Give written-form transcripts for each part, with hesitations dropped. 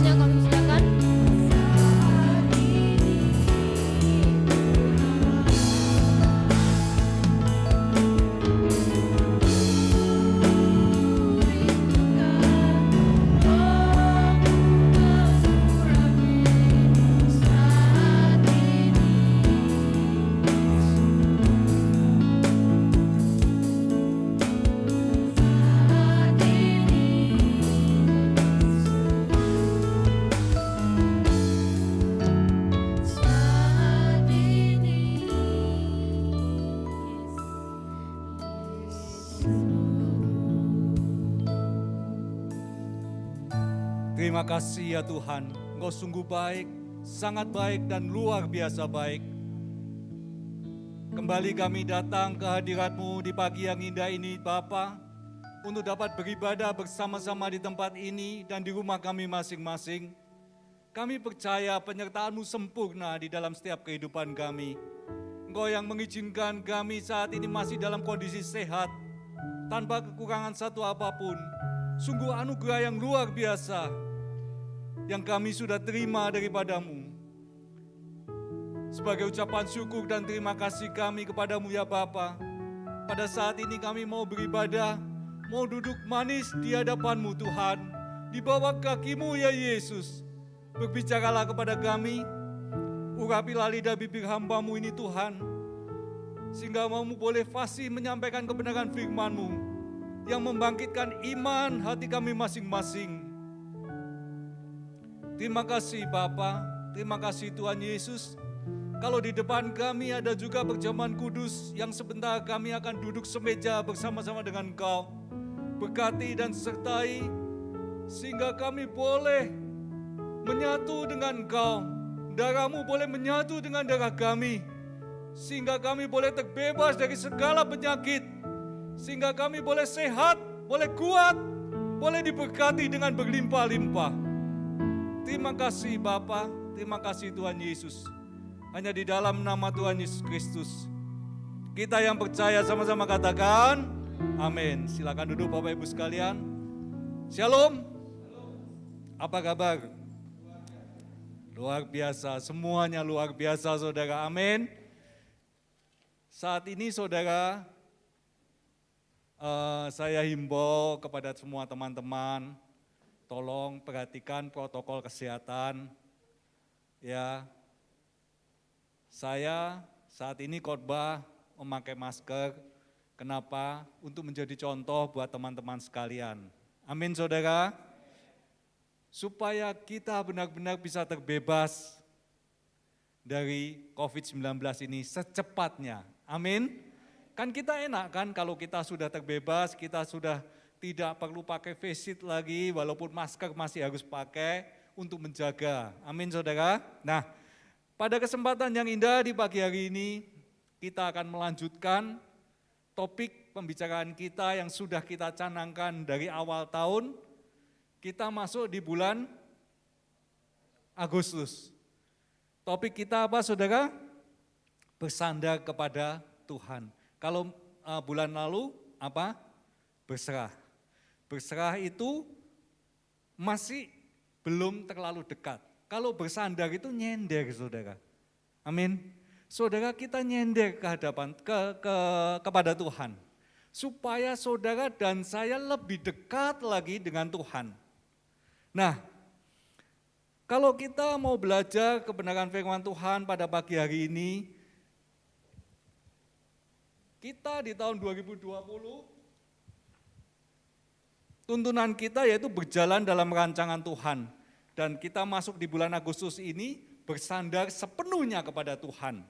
Semuanya kami silakan. Terima kasih ya Tuhan, Engkau sungguh baik, sangat baik dan luar biasa baik. Kembali kami datang ke hadirat-Mu di pagi yang indah ini Bapa, untuk dapat beribadah bersama-sama di tempat ini dan di rumah kami masing-masing. Kami percaya penyertaan-Mu sempurna di dalam setiap kehidupan kami. Engkau yang mengizinkan kami saat ini masih dalam kondisi sehat, tanpa kekurangan satu apapun. Sungguh anugerah yang luar biasa yang kami sudah terima daripada-Mu. Sebagai ucapan syukur dan terima kasih kami kepada-Mu ya Bapa, pada saat ini kami mau beribadah, mau duduk manis di hadapan-Mu Tuhan, di bawah kaki-Mu ya Yesus. Berbicaralah kepada kami, urapilah lidah bibir hamba-Mu ini Tuhan, sehingga Mu boleh fasih menyampaikan kebenaran firman-Mu, yang membangkitkan iman hati kami masing-masing. Terima kasih Bapa, terima kasih Tuhan Yesus. Kalau di depan kami ada juga perjamuan kudus yang sebentar kami akan duduk semeja bersama-sama dengan Engkau. Berkati dan sertai sehingga kami boleh menyatu dengan Engkau. Darah-Mu boleh menyatu dengan darah kami, sehingga kami boleh terbebas dari segala penyakit, sehingga kami boleh sehat, boleh kuat, boleh diberkati dengan berlimpah-limpah. Terima kasih Bapa, terima kasih Tuhan Yesus. Hanya di dalam nama Tuhan Yesus Kristus kita yang percaya sama-sama katakan amin. Silakan duduk Bapak Ibu sekalian. Shalom. Apa kabar? Luar biasa, semuanya luar biasa saudara, amin. Saat ini saudara, saya himbau kepada semua teman-teman, tolong perhatikan protokol kesehatan. Ya, saya saat ini khotbah memakai masker. Kenapa? Untuk menjadi contoh buat teman-teman sekalian. Amin saudara. Supaya kita benar-benar bisa terbebas dari COVID-19 ini secepatnya. Amin. Kan kita enak kan kalau kita sudah terbebas, kita sudah tidak perlu pakai face shield lagi, walaupun masker masih harus pakai untuk menjaga. Amin saudara. Nah, pada kesempatan yang indah di pagi hari ini, kita akan melanjutkan topik pembicaraan kita yang sudah kita canangkan dari awal tahun. Kita masuk di bulan Agustus. Topik kita apa saudara? Bersandar kepada Tuhan. Kalau bulan lalu apa? Berserah. Berserah itu masih belum terlalu dekat. Kalau bersandar itu nyender saudara. Amin. Saudara kita nyender kepada Tuhan. Supaya saudara dan saya lebih dekat lagi dengan Tuhan. Nah, kalau kita mau belajar kebenaran firman Tuhan pada pagi hari ini, kita di tahun 2020, tuntunan kita yaitu berjalan dalam rancangan Tuhan. Dan kita masuk di bulan Agustus ini bersandar sepenuhnya kepada Tuhan.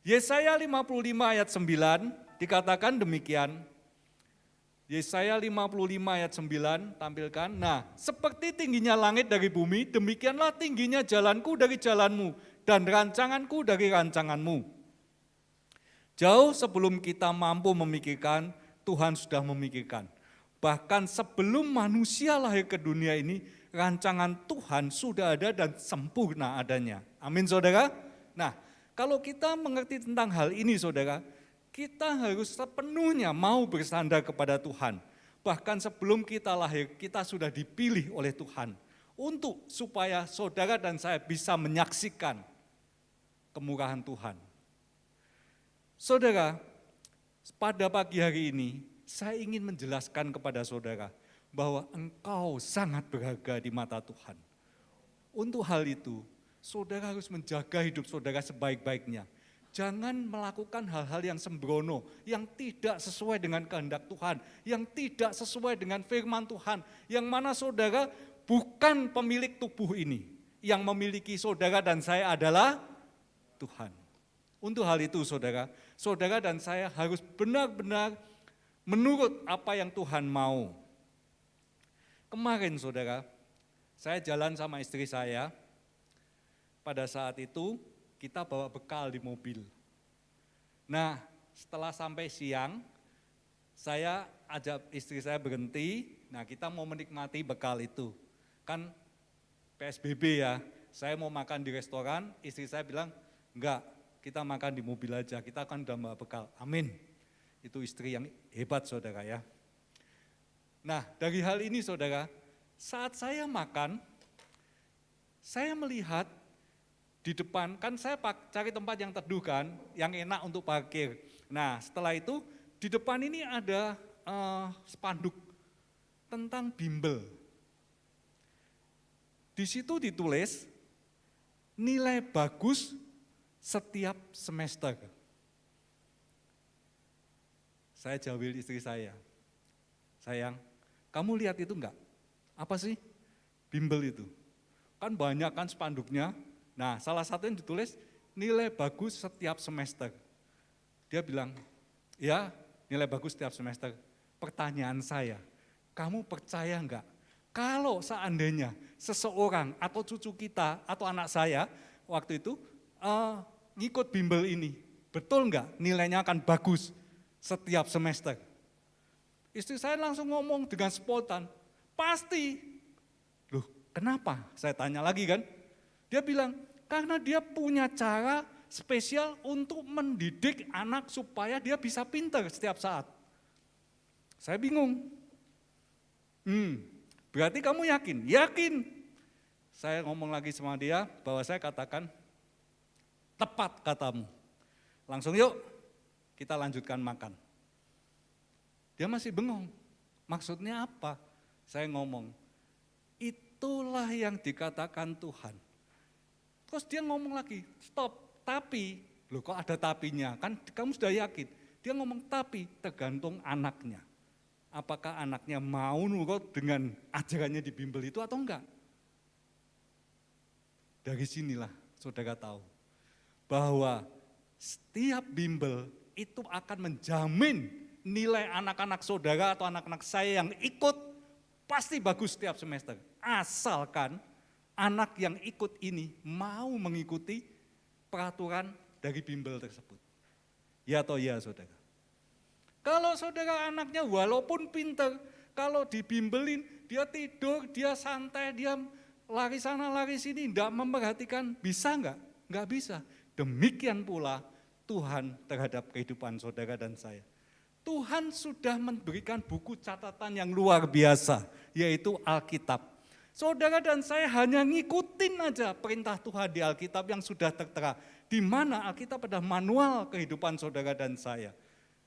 Yesaya 55 ayat 9 dikatakan demikian. Yesaya 55 ayat 9 tampilkan. Nah, seperti tingginya langit dari bumi, demikianlah tingginya jalanku dari jalanmu dan rancanganku dari rancanganmu. Jauh sebelum kita mampu memikirkan, Tuhan sudah memikirkan. Bahkan sebelum manusia lahir ke dunia ini, rancangan Tuhan sudah ada dan sempurna adanya. Amin saudara. Nah, kalau kita mengerti tentang hal ini saudara, kita harus sepenuhnya mau bersandar kepada Tuhan. Bahkan sebelum kita lahir, kita sudah dipilih oleh Tuhan. untuk supaya saudara dan saya bisa menyaksikan kemurahan Tuhan. Saudara, pada pagi hari ini saya ingin menjelaskan kepada saudara bahwa engkau sangat berharga di mata Tuhan. Untuk hal itu, saudara harus menjaga hidup saudara sebaik-baiknya. Jangan melakukan hal-hal yang sembrono, yang tidak sesuai dengan kehendak Tuhan, yang tidak sesuai dengan firman Tuhan, yang mana saudara bukan pemilik tubuh ini. Yang memiliki saudara dan saya adalah Tuhan. Untuk hal itu saudara dan saya harus benar-benar menurut apa yang Tuhan mau. Kemarin saudara, saya jalan sama istri saya, pada saat itu kita bawa bekal di mobil. Nah, setelah sampai siang, saya ajak istri saya berhenti, nah kita mau menikmati bekal itu. Kan PSBB ya, saya mau makan di restoran, istri saya bilang, enggak, kita makan di mobil aja, kita akan udah bawa bekal, amin. Itu istri yang hebat saudara ya. Nah, dari hal ini saudara, saat saya makan, saya melihat di depan, kan saya cari tempat yang teduh kan, yang enak untuk parkir. Nah setelah itu di depan ini ada spanduk tentang bimbel. Di situ ditulis nilai bagus setiap semester. Saya jawab istri saya, sayang, kamu lihat itu enggak? Apa sih bimbel itu? Kan banyak kan spanduknya. Nah, salah satu yang ditulis nilai bagus setiap semester. Dia bilang, ya nilai bagus setiap semester. Pertanyaan saya, kamu percaya enggak? Kalau seandainya seseorang atau cucu kita atau anak saya waktu itu ngikut bimbel ini, betul enggak nilainya akan bagus setiap semester? Istri saya langsung ngomong dengan spontan, pasti. Loh, kenapa? Saya tanya lagi kan. Dia bilang, karena dia punya cara spesial untuk mendidik anak supaya dia bisa pintar setiap saat. Saya bingung. Berarti kamu yakin? Yakin. Saya ngomong lagi sama dia bahwa saya katakan, tepat katamu. Langsung yuk, kita lanjutkan makan. Dia masih bengong. Maksudnya apa? Saya ngomong, itulah yang dikatakan Tuhan. Terus dia ngomong lagi, stop, tapi, loh kok ada tapinya, kan kamu sudah yakin. Dia ngomong tapi tergantung anaknya. Apakah anaknya mau nurut dengan ajarannya di bimbel itu atau enggak? Dari sinilah saudara tahu bahwa setiap bimbel itu akan menjamin nilai anak-anak saudara atau anak-anak saya yang ikut pasti bagus setiap semester. Asalkan anak yang ikut ini mau mengikuti peraturan dari bimbel tersebut. Ya atau ya saudara? Kalau saudara anaknya walaupun pintar, kalau dibimbelin, dia tidur, dia santai, dia lari sana lari sini, tidak memperhatikan, bisa enggak? Enggak bisa. Demikian pula Tuhan terhadap kehidupan saudara dan saya. Tuhan sudah memberikan buku catatan yang luar biasa, yaitu Alkitab. Saudara dan saya hanya ngikutin aja perintah Tuhan di Alkitab yang sudah tertera. Di mana Alkitab adalah manual kehidupan saudara dan saya.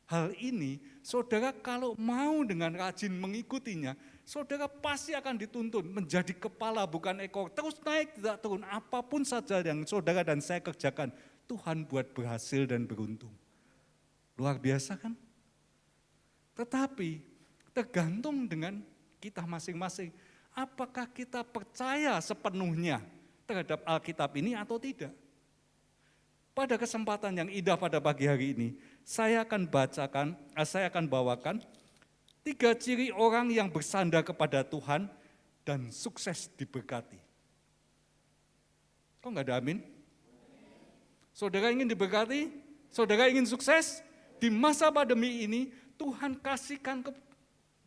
Hal ini, saudara kalau mau dengan rajin mengikutinya, saudara pasti akan dituntun menjadi kepala bukan ekor. Terus naik tidak turun, apapun saja yang saudara dan saya kerjakan, Tuhan buat berhasil dan beruntung. Luar biasa kan? Tetapi tergantung dengan kita masing-masing. Apakah kita percaya sepenuhnya terhadap Alkitab ini atau tidak? Pada kesempatan yang indah pada pagi hari ini, saya akan bawakan 3 ciri orang yang bersandar kepada Tuhan dan sukses diberkati. Kok enggak ada amin? Saudara ingin diberkati? Saudara ingin sukses? Di masa pandemi ini, Tuhan kasihkan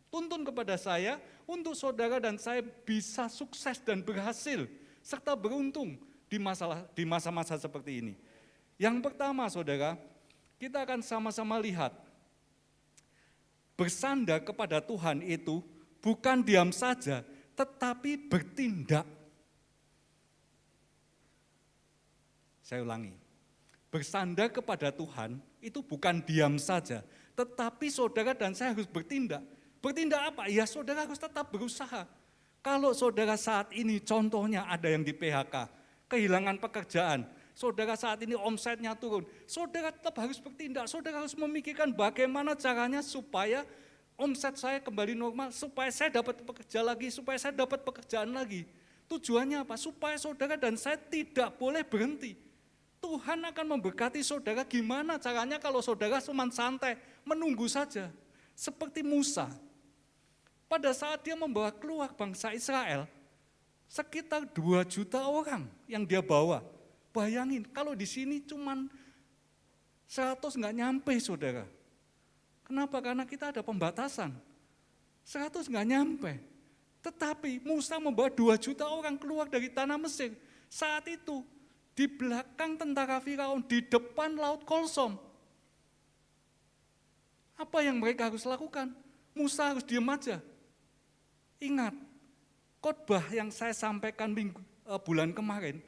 tuntun kepada saya untuk saudara dan saya bisa sukses dan berhasil serta beruntung di masa-masa seperti ini. Yang pertama saudara, kita akan sama-sama lihat bersandar kepada Tuhan itu bukan diam saja, tetapi bertindak. Saya ulangi, bersandar kepada Tuhan itu bukan diam saja, tetapi saudara dan saya harus bertindak. Bertindak apa? Ya saudara harus tetap berusaha. Kalau saudara saat ini contohnya ada yang di PHK, kehilangan pekerjaan, saudara saat ini omsetnya turun, saudara tetap harus bertindak, saudara harus memikirkan bagaimana caranya supaya omset saya kembali normal, supaya saya dapat bekerja lagi, supaya saya dapat pekerjaan lagi. Tujuannya apa? Supaya saudara dan saya tidak boleh berhenti. Tuhan akan memberkati saudara, gimana caranya kalau saudara cuma santai, menunggu saja. Seperti Musa, pada saat dia membawa keluar bangsa Israel, sekitar 2 juta orang yang dia bawa. Bayangin, kalau di sini cuma 100 nggak nyampe saudara. Kenapa? Karena kita ada pembatasan. 100 nggak nyampe. Tetapi Musa membawa 2 juta orang keluar dari tanah Mesir. Saat itu, di belakang tentara Firaun, di depan Laut Kolsom. Apa yang mereka harus lakukan? Musa harus diam aja. Ingat, khotbah yang saya sampaikan bulan kemarin,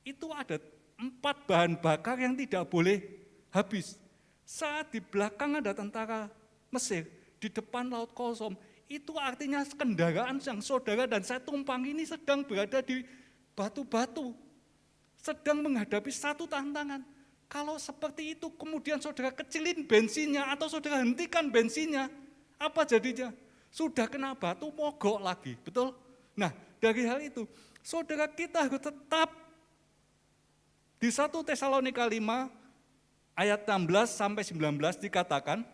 itu ada 4 bahan bakar yang tidak boleh habis. Saat di belakang ada tentara Mesir, di depan Laut Kolsom, itu artinya kendaraan yang saudara dan saya tumpang ini sedang berada di batu-batu. Sedang menghadapi satu tantangan. Kalau seperti itu kemudian saudara kecilin bensinnya atau saudara hentikan bensinnya, apa jadinya? Sudah kena batu mogok lagi, betul? Nah, dari hal itu, saudara kita harus tetap di 1 Tesalonika 5 ayat 16 sampai 19 dikatakan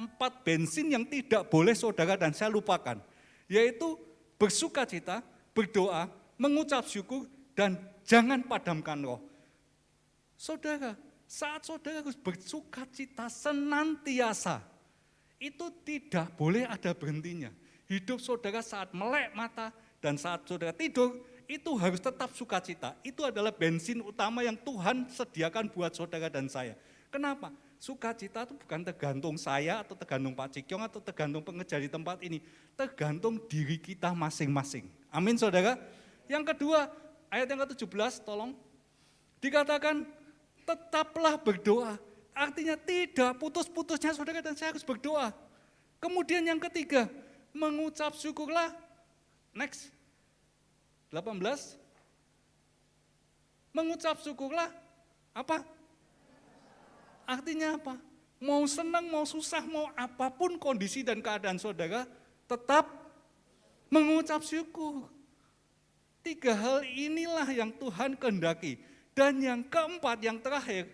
4 bensin yang tidak boleh saudara dan saya lupakan, yaitu bersukacita, berdoa, mengucap syukur, dan jangan padamkan roh. Saudara, saat saudara harus bersukacita senantiasa, itu tidak boleh ada berhentinya. Hidup saudara saat melek mata dan saat saudara tidur, itu harus tetap sukacita. Itu adalah bensin utama yang Tuhan sediakan buat saudara dan saya. Kenapa? Sukacita itu bukan tergantung saya atau tergantung Pak Cikyong atau tergantung pengejar di tempat ini. Tergantung diri kita masing-masing. Amin saudara. Yang kedua, ayat yang ke-17, tolong. Dikatakan, tetaplah berdoa. Artinya tidak putus-putusnya saudara dan saya harus berdoa. Kemudian yang ketiga, mengucap syukurlah. Next, 18. Mengucap syukurlah, apa? Artinya apa? Mau senang, mau susah, mau apapun kondisi dan keadaan saudara, tetap mengucap syukur. 3 hal inilah yang Tuhan kehendaki. Dan yang keempat, yang terakhir,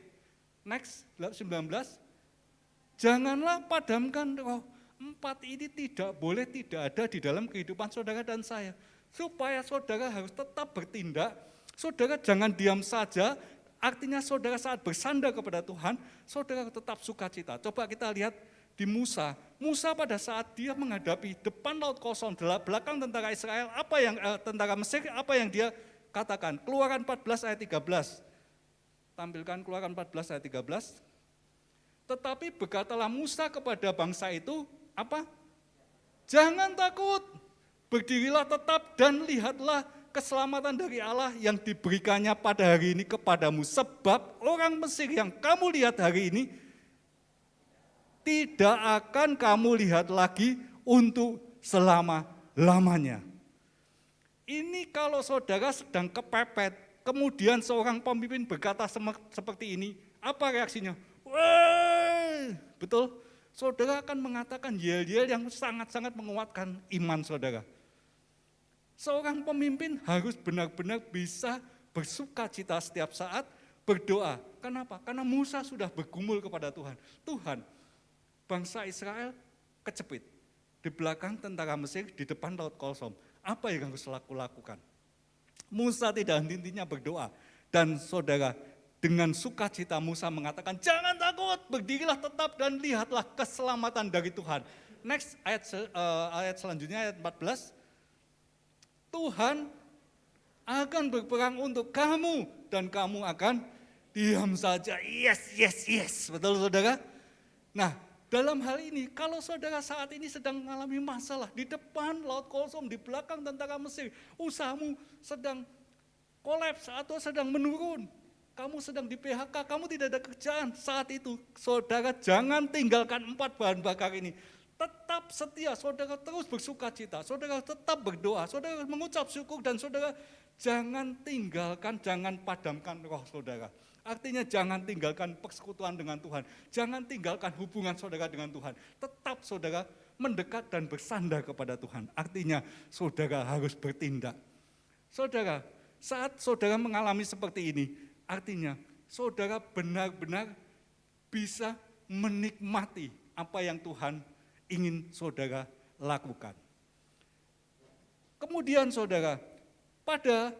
next, 19, janganlah padamkan roh. 4 ini tidak boleh tidak ada di dalam kehidupan saudara dan saya. Supaya saudara harus tetap bertindak, saudara jangan diam saja, artinya saudara saat bersandar kepada Tuhan, saudara tetap sukacita. Coba kita lihat di Musa. Musa pada saat dia menghadapi depan Laut Kosong, belakang tentara Israel, tentara Mesir, apa yang dia katakan? Keluaran 14 ayat 13. Tampilkan Keluaran 14 ayat 13. Tetapi berkatalah Musa kepada bangsa itu, apa? Jangan takut, berdirilah tetap dan lihatlah keselamatan dari Allah yang diberikannya pada hari ini kepadamu. Sebab orang Mesir yang kamu lihat hari ini, tidak akan kamu lihat lagi untuk selama-lamanya. Ini kalau saudara sedang kepepet, kemudian seorang pemimpin berkata seperti ini, apa reaksinya? Wah, betul? Saudara akan mengatakan yel-yel yang sangat-sangat menguatkan iman saudara. Seorang pemimpin harus benar-benar bisa bersukacita setiap saat, berdoa. Kenapa? Karena Musa sudah bergumul kepada Tuhan. Tuhan, bangsa Israel kecepit di belakang tentara Mesir, di depan Laut Kolsom. Apa yang harus aku lakukan? Musa tidak henti-hentinya berdoa. Dan saudara, dengan sukacita Musa mengatakan, jangan takut, berdirilah tetap dan lihatlah keselamatan dari Tuhan. Next, ayat selanjutnya, ayat 14. Tuhan akan berperang untuk kamu dan kamu akan diam saja. Yes, yes, yes. Betul saudara? Nah, dalam hal ini, kalau saudara saat ini sedang mengalami masalah, di depan laut kosong, di belakang tentara Mesir, usahamu sedang kolaps atau sedang menurun, kamu sedang di PHK, kamu tidak ada kerjaan, saat itu saudara jangan tinggalkan 4 bahan bakar ini. Tetap setia, saudara terus bersuka cita, saudara tetap berdoa, saudara mengucap syukur, dan saudara jangan tinggalkan, jangan padamkan roh saudara. Artinya jangan tinggalkan persekutuan dengan Tuhan, jangan tinggalkan hubungan saudara dengan Tuhan. Tetap saudara mendekat dan bersandar kepada Tuhan. Artinya saudara harus bertindak. Saudara, saat saudara mengalami seperti ini, artinya saudara benar-benar bisa menikmati apa yang Tuhan ingin saudara lakukan. Kemudian saudara, pada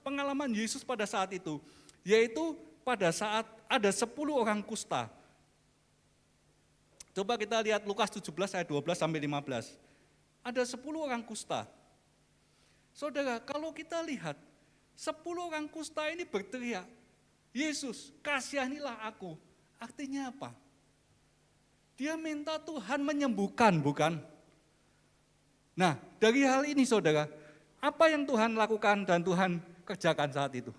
pengalaman Yesus pada saat itu, yaitu pada saat ada 10 orang kusta. Coba kita lihat Lukas 17 ayat 12 sampai 15. Ada 10 orang kusta. Saudara, kalau kita lihat 10 orang kusta ini berteriak, Yesus, kasihanilah aku. Artinya apa? Dia minta Tuhan menyembuhkan, bukan? Nah, dari hal ini saudara, apa yang Tuhan lakukan dan Tuhan kerjakan saat itu?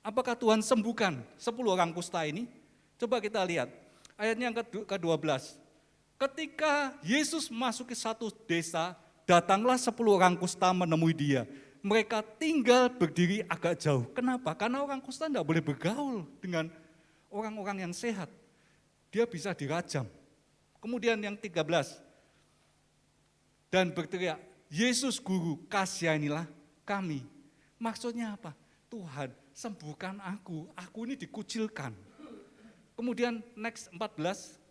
Apakah Tuhan sembuhkan 10 orang kusta ini? Coba kita lihat, ayatnya yang ke-12. Ketika Yesus memasuki satu desa, datanglah 10 orang kusta menemui dia. Mereka tinggal berdiri agak jauh. Kenapa? Karena orang kusta tidak boleh bergaul dengan orang-orang yang sehat. Dia bisa dirajam. Kemudian yang 13, dan berteriak, Yesus Guru, kasihanilah kami. Maksudnya apa? Tuhan, sembuhkan aku ini dikucilkan. Kemudian next 14,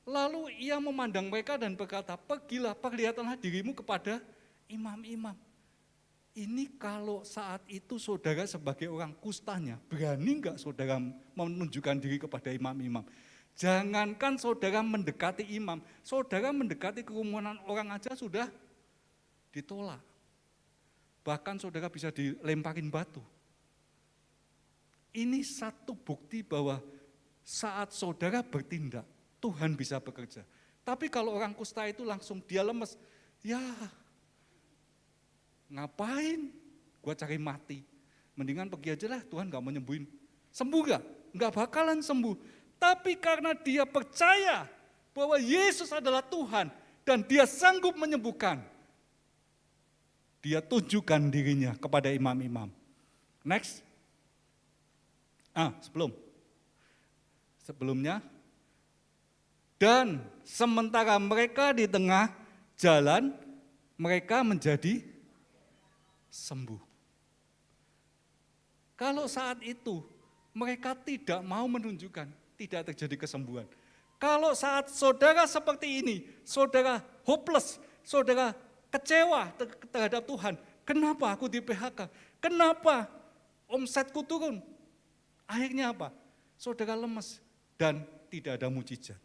lalu ia memandang mereka dan berkata, pergilah, perlihatkanlah dirimu kepada imam-imam. Ini kalau saat itu saudara sebagai orang kustanya, berani enggak saudara menunjukkan diri kepada imam-imam? Jangankan saudara mendekati imam, saudara mendekati kerumunan orang aja sudah ditolak. Bahkan saudara bisa dilemparin batu. Ini satu bukti bahwa saat saudara bertindak, Tuhan bisa bekerja. Tapi kalau orang kusta itu langsung dia lemes, ya ngapain gua cari mati. Mendingan pergi aja lah, Tuhan gak mau nyembuhin. Sembuh gak? Gak bakalan sembuh. Tapi karena dia percaya bahwa Yesus adalah Tuhan dan dia sanggup menyembuhkan, dia tunjukkan dirinya kepada imam-imam. Next. Sebelumnya. Dan sementara mereka di tengah jalan, mereka menjadi sembuh. Kalau saat itu mereka tidak mau menunjukkan, tidak terjadi kesembuhan. Kalau saat saudara seperti ini, saudara hopeless, saudara kecewa terhadap Tuhan, kenapa aku di PHK? Kenapa omsetku turun? Akhirnya apa? Saudara lemes dan tidak ada mujizat.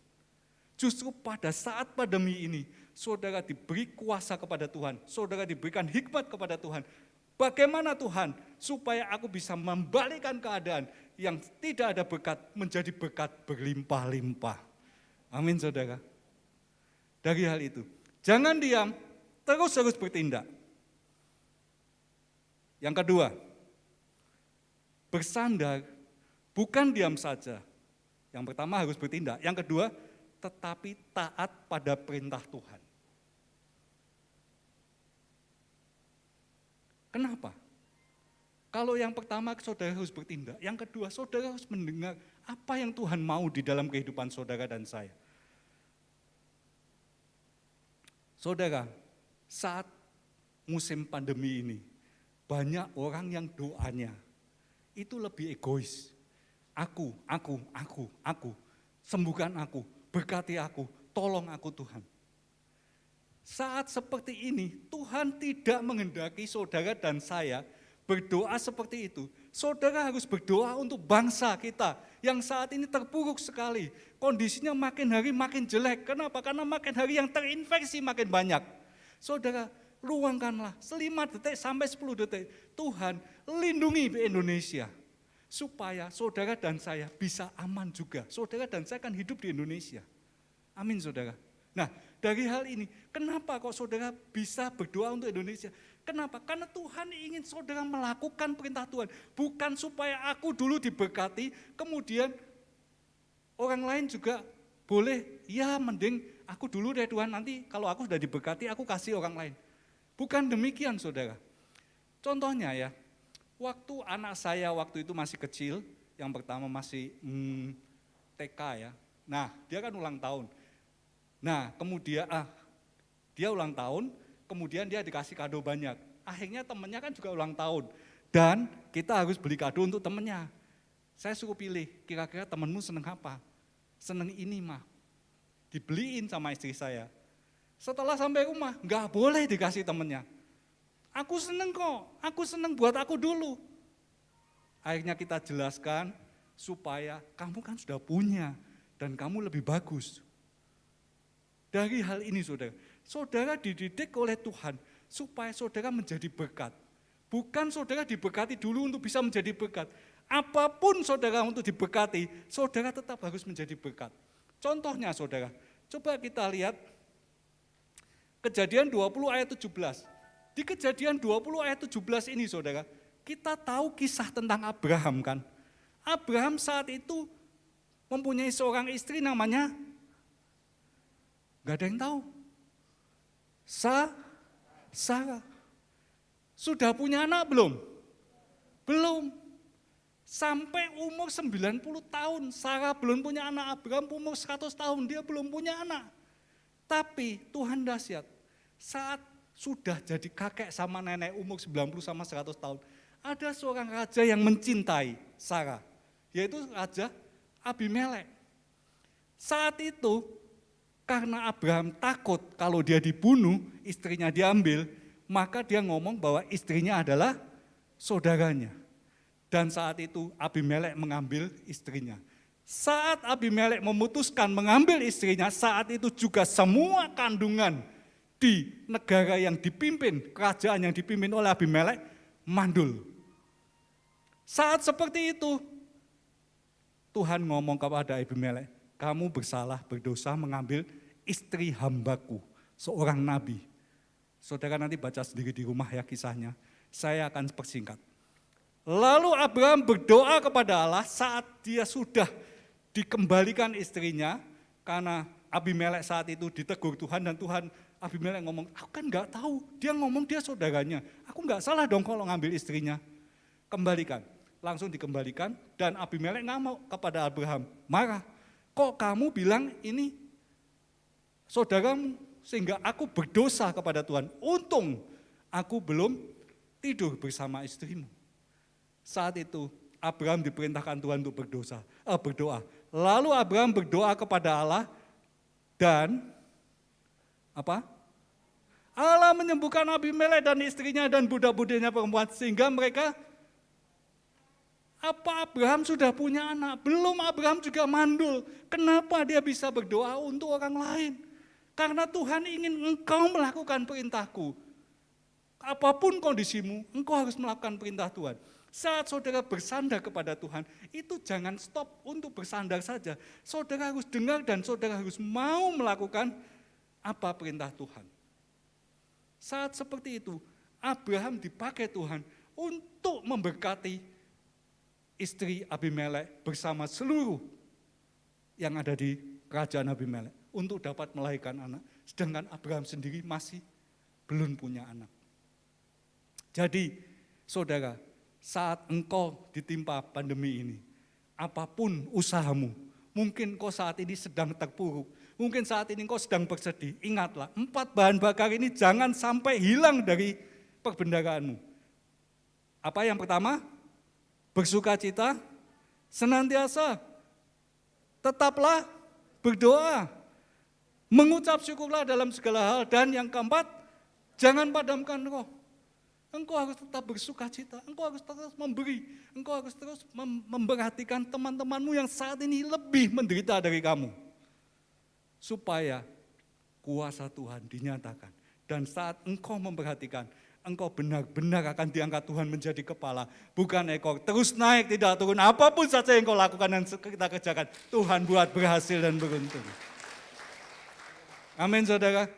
Justru pada saat pandemi ini, saudara diberi kuasa kepada Tuhan, saudara diberikan hikmat kepada Tuhan. Bagaimana Tuhan supaya aku bisa membalikkan keadaan yang tidak ada berkat menjadi berkat berlimpah-limpah. Amin saudara. Dari hal itu, jangan diam, terus harus bertindak. Yang kedua, bersandar, bukan diam saja. Yang pertama harus bertindak, yang kedua tetapi taat pada perintah Tuhan. Kenapa? Kalau yang pertama saudara harus bertindak, yang kedua saudara harus mendengar apa yang Tuhan mau di dalam kehidupan saudara dan saya. Saudara, saat musim pandemi ini, banyak orang yang doanya itu lebih egois. Aku, sembuhkan aku, berkati aku, tolong aku Tuhan. Saat seperti ini, Tuhan tidak menghendaki saudara dan saya berdoa seperti itu. Saudara harus berdoa untuk bangsa kita yang saat ini terpuruk sekali. Kondisinya makin hari makin jelek. Kenapa? Karena makin hari yang terinfeksi makin banyak. Saudara, luangkanlah 5 detik sampai 10 detik. Tuhan, lindungi Indonesia. supaya saudara dan saya bisa aman juga. Saudara dan saya kan hidup di Indonesia. Amin saudara. Nah dari hal ini, kenapa kok saudara bisa berdoa untuk Indonesia? Kenapa? Karena Tuhan ingin saudara melakukan perintah Tuhan. Bukan supaya aku dulu diberkati, kemudian orang lain juga boleh, ya mending aku dulu deh Tuhan, nanti kalau aku sudah diberkati aku kasih orang lain. Bukan demikian saudara. Contohnya ya, waktu anak saya waktu itu masih kecil, yang pertama masih TK ya. Nah dia kan ulang tahun. Nah kemudian dia ulang tahun, kemudian dia dikasih kado banyak. Akhirnya temennya kan juga ulang tahun. Dan kita harus beli kado untuk temennya. Saya suruh pilih, kira-kira temenmu seneng apa? Seneng ini mah. Dibeliin sama istri saya. Setelah sampai rumah, nggak boleh dikasih temennya. Aku seneng kok, aku seneng buat aku dulu. Akhirnya kita jelaskan supaya kamu kan sudah punya dan kamu lebih bagus. Dari hal ini saudara dididik oleh Tuhan supaya saudara menjadi berkat. Bukan saudara diberkati dulu untuk bisa menjadi berkat. Apapun saudara untuk diberkati, saudara tetap harus menjadi berkat. Contohnya saudara, coba kita lihat Kejadian 20 ayat 17. Di Kejadian 20 ayat 17 ini saudara, kita tahu kisah tentang Abraham kan. Abraham saat itu mempunyai seorang istri namanya, gak ada yang tahu, Sarah. Sudah punya anak belum? Belum. Sampai umur 90 tahun, Sarah belum punya anak. Abraham umur 100 tahun, dia belum punya anak. Tapi Tuhan dahsyat, saat sudah jadi kakek sama nenek umur 90 sama 100 tahun, ada seorang raja yang mencintai Sarah, yaitu Raja Abimelek. Saat itu, karena Abraham takut kalau dia dibunuh, istrinya diambil, maka dia ngomong bahwa istrinya adalah saudaranya. Dan saat itu Abimelek mengambil istrinya. Saat Abimelek memutuskan mengambil istrinya, saat itu juga semua kandungan di negara yang dipimpin, kerajaan yang dipimpin oleh Abimelek, mandul. Saat seperti itu, Tuhan ngomong kepada Abimelek, kamu bersalah, berdosa mengambil istri hambaku, seorang nabi. Saudara nanti baca sendiri di rumah ya kisahnya, saya akan persingkat. Lalu Abraham berdoa kepada Allah saat dia sudah dikembalikan istrinya, karena Abimelek saat itu ditegur Tuhan, dan Tuhan Abimelek ngomong, aku kan gak tahu, dia ngomong dia saudaranya, aku gak salah dong kalau ngambil istrinya. Kembalikan, langsung dikembalikan, dan Abimelek ngamuk kepada Abraham, marah, kok kamu bilang ini saudaramu, sehingga aku berdosa kepada Tuhan, untung aku belum tidur bersama istrimu. Saat itu Abraham diperintahkan Tuhan untuk berdoa. Lalu Abraham berdoa kepada Allah dan Allah menyembuhkan Abimelek dan istrinya dan budak-budaknya perempuan, sehingga mereka Abraham sudah punya anak, belum Abraham juga mandul. Kenapa dia bisa berdoa untuk orang lain? Karena Tuhan ingin engkau melakukan perintahku. Apapun kondisimu, engkau harus melakukan perintah Tuhan. Saat saudara bersandar kepada Tuhan, itu jangan stop untuk bersandar saja. Saudara harus dengar dan saudara harus mau melakukan apa perintah Tuhan. Saat seperti itu, Abraham dipakai Tuhan untuk memberkati istri Abimelek bersama seluruh yang ada di kerajaan Abimelek untuk dapat melahirkan anak. Sedangkan Abraham sendiri masih belum punya anak. Jadi, saudara, saat engkau ditimpa pandemi ini, apapun usahamu, mungkin kau saat ini sedang terpuruk, mungkin saat ini kau sedang bersedih, ingatlah 4 bahan bakar ini jangan sampai hilang dari perbendaharaanmu. Apa yang pertama? Bersukacita, senantiasa, tetaplah berdoa, mengucap syukurlah dalam segala hal, dan yang keempat, jangan padamkan roh. Engkau harus tetap bersukacita, engkau harus terus memberi, engkau harus terus memperhatikan teman-temanmu yang saat ini lebih menderita dari kamu. Supaya kuasa Tuhan dinyatakan. Dan saat engkau memperhatikan, engkau benar-benar akan diangkat Tuhan menjadi kepala, bukan ekor. Terus naik, tidak turun. Apapun saja yang kau lakukan dan kita kerjakan, Tuhan buat berhasil dan beruntung. Amin saudara.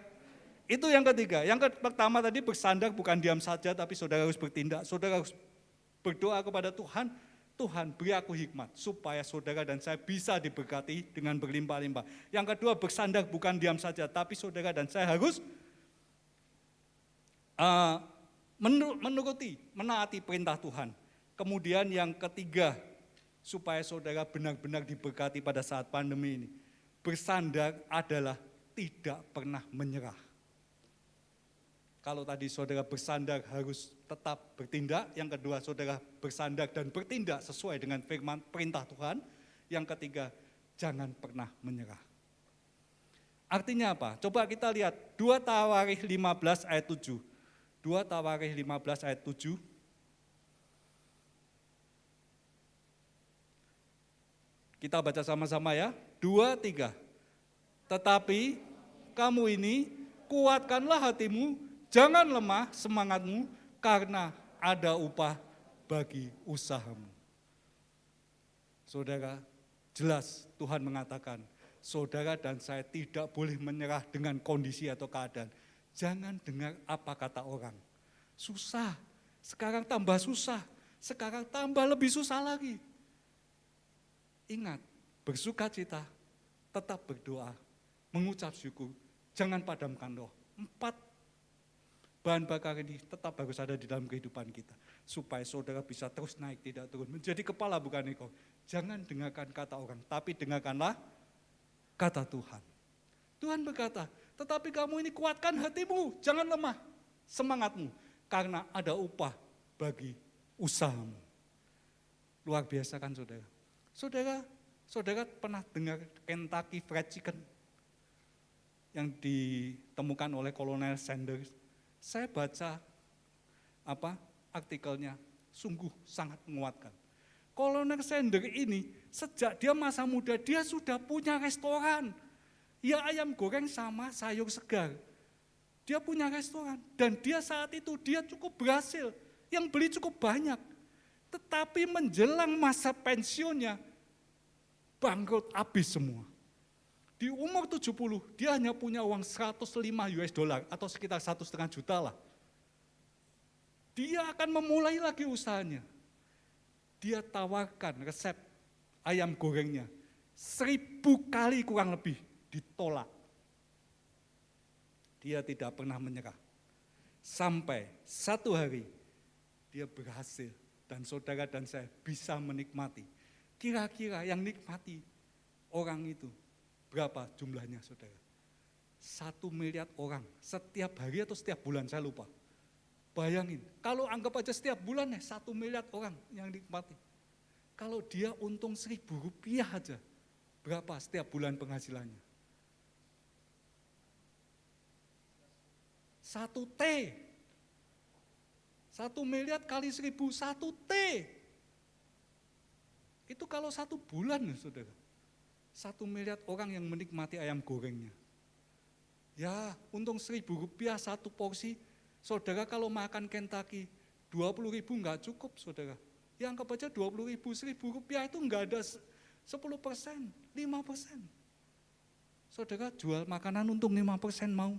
Itu yang ketiga. Yang pertama tadi bersandar bukan diam saja, tapi saudara harus bertindak. Saudara harus berdoa kepada Tuhan, Tuhan beri aku hikmat supaya saudara dan saya bisa diberkati dengan berlimpah-limpah. Yang kedua bersandar bukan diam saja, tapi saudara dan saya harus menaati perintah Tuhan. Kemudian yang ketiga, supaya saudara benar-benar diberkati pada saat pandemi ini, bersandar adalah tidak pernah menyerah. Kalau tadi saudara bersandar harus tetap bertindak, yang kedua saudara bersandar dan bertindak sesuai dengan firman perintah Tuhan, yang ketiga jangan pernah menyerah. Artinya apa? Coba kita lihat 2 Tawarikh 15 ayat 7. 2 Tawarikh 15 ayat 7. Kita baca sama-sama ya. 2, 3. Tetapi kamu ini kuatkanlah hatimu, jangan lemah semangatmu, karena ada upah bagi usahamu. Saudara, jelas Tuhan mengatakan, saudara dan saya tidak boleh menyerah dengan kondisi atau keadaan. Jangan dengar apa kata orang. Susah, sekarang tambah susah, sekarang tambah lebih susah lagi. Ingat, bersukacita, tetap berdoa, mengucap syukur, jangan padamkan roh. 4 bahan bakar ini tetap harus ada di dalam kehidupan kita. Supaya saudara bisa terus naik, tidak turun. Menjadi kepala bukan ekor. Jangan dengarkan kata orang, tapi dengarkanlah kata Tuhan. Tuhan berkata, tetapi kamu ini kuatkan hatimu, jangan lemah semangatmu, karena ada upah bagi usahamu. Luar biasa kan saudara? Saudara pernah dengar Kentucky Fried Chicken yang ditemukan oleh Kolonel Sanders? Saya baca artikelnya, sungguh sangat menguatkan. Kolonel Sanders ini sejak dia masa muda dia sudah punya restoran. Ya ayam goreng sama sayur segar. Dia punya restoran dan dia saat itu dia cukup berhasil. Yang beli cukup banyak. Tetapi menjelang masa pensiunnya bangkrut habis semua. Di umur 70 dia hanya punya uang 105 US dollar atau sekitar 1,5 juta lah. Dia akan memulai lagi usahanya. Dia tawarkan resep ayam gorengnya 1000 kali kurang lebih ditolak. Dia tidak pernah menyerah. Sampai satu hari dia berhasil dan saudara dan saya bisa menikmati. Kira-kira yang nikmati orang itu berapa jumlahnya saudara? 1 miliar orang setiap hari atau setiap bulan, saya lupa. Bayangin, kalau anggap aja setiap bulan 1 miliar orang yang nikmati. Kalau dia untung 1.000 rupiah aja, berapa setiap bulan penghasilannya? 1 T. 1 miliar kali 1.000, 1 T. Itu kalau 1 bulan saudara. 1 miliar orang yang menikmati ayam gorengnya. Ya, untung 1.000 rupiah 1 porsi. Saudara kalau makan Kentucky 20.000 enggak cukup saudara. Ya anggap aja 20.000, 1.000 rupiah itu enggak ada 10%, 5%. Saudara jual makanan untung 5% mau?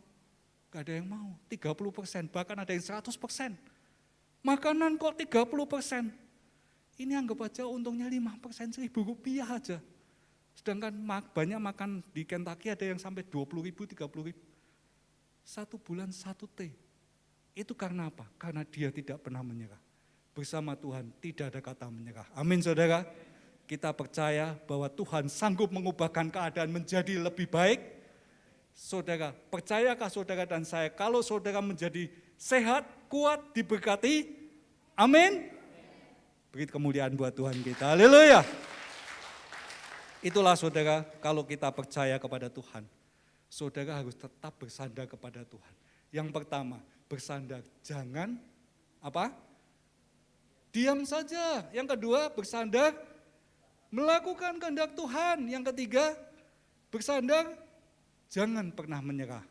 Enggak ada yang mau. 30%, bahkan ada yang 100%. Makanan kok 30%? Ini anggap aja untungnya 5%, 1.000 rupiah aja. Sedangkan banyak makan di Kentucky ada yang sampai 20.000, 30.000. 1 bulan 1 T. Itu karena apa? Karena dia tidak pernah menyerah. Bersama Tuhan tidak ada kata menyerah. Amin saudara. Kita percaya bahwa Tuhan sanggup mengubahkan keadaan menjadi lebih baik. Saudara, percayakah saudara dan saya kalau saudara menjadi sehat, kuat, diberkati? Amin. Beri kemuliaan buat Tuhan kita. Haleluya. Itulah saudara, kalau kita percaya kepada Tuhan, saudara harus tetap bersandar kepada Tuhan. Yang pertama, bersandar, jangan diam saja. Yang kedua, bersandar, melakukan kehendak Tuhan. Yang ketiga, bersandar, jangan pernah menyerah.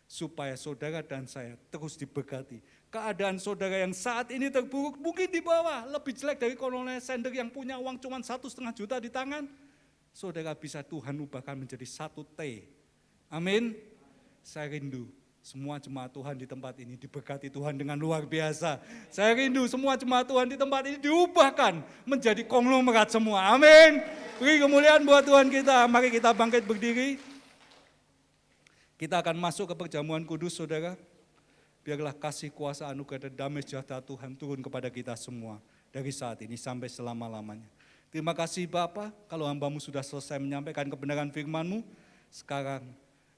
supaya saudara dan saya terus diberkati. Keadaan saudara yang saat ini terburuk, mungkin di bawah, lebih jelek dari Kolonel Sender yang punya uang cuma 1,5 juta di tangan. Saudara bisa Tuhan ubahkan menjadi 1 T. Amin. Saya rindu semua jemaat Tuhan di tempat ini diberkati Tuhan dengan luar biasa. Saya rindu semua jemaat Tuhan di tempat ini diubahkan menjadi konglomerat semua. Amin. Beri kemuliaan buat Tuhan kita. Mari kita bangkit berdiri. Kita akan masuk ke perjamuan kudus, saudara. Biarlah kasih, kuasa, anugerah dan damai sejahtera Tuhan turun kepada kita semua dari saat ini sampai selama-lamanya. Terima kasih Bapa, kalau hamba-Mu sudah selesai menyampaikan kebenaran firman-Mu, sekarang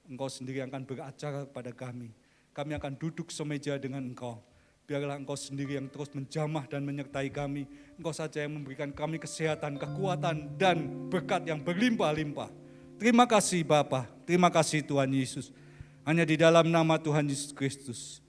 Engkau sendiri akan beracara kepada kami. Kami akan duduk semeja dengan Engkau. Biarlah Engkau sendiri yang terus menjamah dan menyertai kami. Engkau saja yang memberikan kami kesehatan, kekuatan, dan berkat yang berlimpah-limpah. Terima kasih Bapa, terima kasih Tuhan Yesus. Hanya di dalam nama Tuhan Yesus Kristus